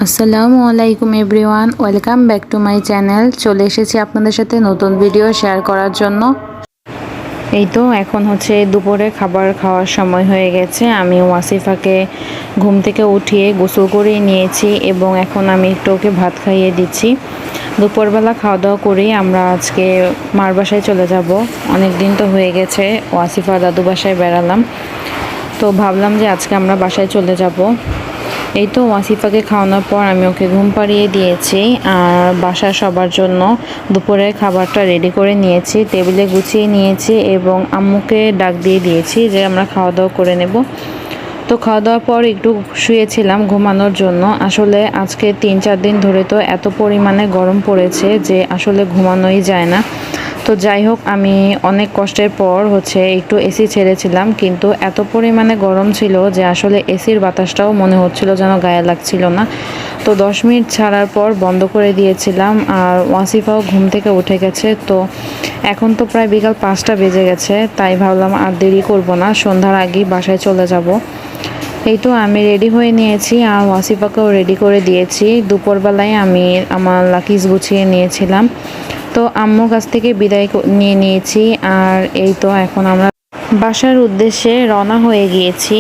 আসসালামু আলাইকুম everyone, welcome back to my channel. চলে এসেছি আপনাদের সাথে নতুন ভিডিও শেয়ার করার জন্য। এই তো এখন হচ্ছে দুপুরে খাবার খাওয়ার সময় হয়ে গেছে। আমি ওয়াসিফাকে ঘুম থেকে উঠিয়ে গোসল করিয়ে নিয়েছি এবং এখন আমি একটু ওকে ভাত খাইয়ে দিচ্ছি। দুপুরবেলা খাওয়া দাওয়া করেই আমরা আজকে মার বাসায় চলে যাব। অনেক দিন তো হয়ে গেছে ওয়াসিফা দাদু বাসায় বেড়ালাম, তো ভাবলাম যে আজকে আমরা বাসায় চলে যাব। এই তো ওয়াসিফাকে খাওয়ানোর পর আমি ওকে ঘুম পাড়িয়ে দিয়েছি আর বাসার সবার জন্য দুপুরের খাবারটা রেডি করে নিয়েছি, টেবিলে গুছিয়ে নিয়েছি এবং আম্মুকে ডাক দিয়ে দিয়েছি যে আমরা খাওয়া দাওয়া করে নেব। তো খাওয়া দাওয়ার পর একটু শুয়েছিলাম ঘুমানোর জন্য। আসলে আজকে 3-4 দিন ধরে তো এত পরিমাণে গরম পড়েছে যে আসলে ঘুমানোই যায় না। তো যাই হোক, আমি অনেক কষ্টের পর একটু এসি ছেড়েছিলাম, কিন্তু এত পরিমাণে গরম ছিল যে আসলে এসির বাতাসটাও মনে হচ্ছিল যেন গায়ে লাগছিল না। তো 10 মিনিট ছাড়ার পর বন্ধ করে দিয়েছিলাম আর ওয়াসিফাও ঘুম থেকে উঠে গেছে। তো এখন তো প্রায় বিকাল 5টা বেজে গেছে, তাই ভাবলাম আর দেরি করব না, সন্ধ্যার আগেই বাসায় চলে যাব। এই তো আমি রেডি হয়ে নিয়েছি আর ওয়াসিফাকেও রেডি করে দিয়েছি। দুপুরবেলায় আমি আমার লাকিজ গুছিয়ে নিয়েছিলাম, তো আম্মুর কাছ থেকে বিদায় নিয়ে নিয়েছি। আর এই তো এখন আমরা বাসার উদ্দেশ্যে রওনা হয়ে গিয়েছি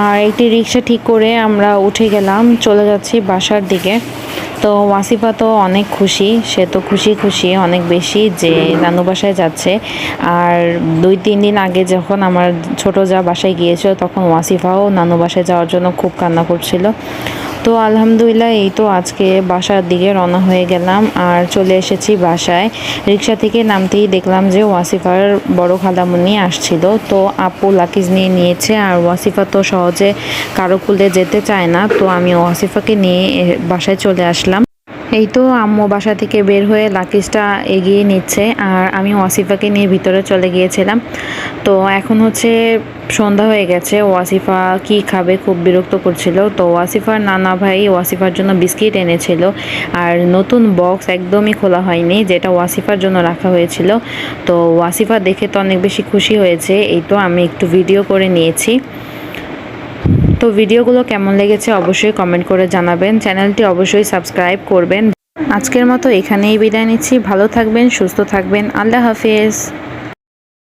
আর একটি রিক্সা ঠিক করে আমরা উঠে গেলাম, চলে যাচ্ছি বাসার দিকে। তো ওয়াসিফা তো অনেক খুশি, সে তো খুশি অনেক বেশি যে নানু বাসায় যাচ্ছে। আর 2-3 দিন আগে যখন আমার ছোট যা বাসায় গিয়েছিল তখন ওয়াসিফাও নানু বাসায় যাওয়ার জন্য খুব কান্না করছিল। তো আলহামদুলিল্লাহ এই তো আজকে বাসার দিকে রওনা হয়ে গেলাম আর চলে এসেছি বাসায়। রিক্সা থেকে নামতেই দেখলাম যে ওয়াসিফার বড় খালামুনি আসছিল। তো আপু লাকিজ নিয়ে নিয়েছে আর ওয়াসিফা তো সহজে কারো কুলে যেতে চায় না, তো আমি ওয়াসিফাকে নিয়ে বাসায় চলে আসলাম। এই তো আম্মু বাসা থেকে বের হয়ে লাকিজটা এগিয়ে নিচ্ছে আর আমি ওয়াসিফাকে নিয়ে ভিতরে চলে গিয়েছিলাম। তো এখন সন্ধ্যা হয়ে গেছে, ওয়াসিফা কি খাবে খুব বিরক্ত করছিল। তো ওয়াসিফার নানা ভাই ওয়াসিফার জন্য বিস্কিট এনেছিল আর নতুন বক্স একদমই খোলা হয়নি, যেটা ওয়াসিফার জন্য রাখা হয়েছিল। তো ওয়াসিফা দেখে তো অনেক বেশি খুশি হয়েছে। এই তো আমি একটু ভিডিও করে নিয়েছি। তো ভিডিওগুলো কেমন লেগেছে অবশ্যই কমেন্ট করে জানাবেন, চ্যানেলটি অবশ্যই সাবস্ক্রাইব করবেন। আজকের মতো এখানেই বিদায় নিচ্ছি। ভালো থাকবেন, সুস্থ থাকবেন, আল্লাহ হাফেজ।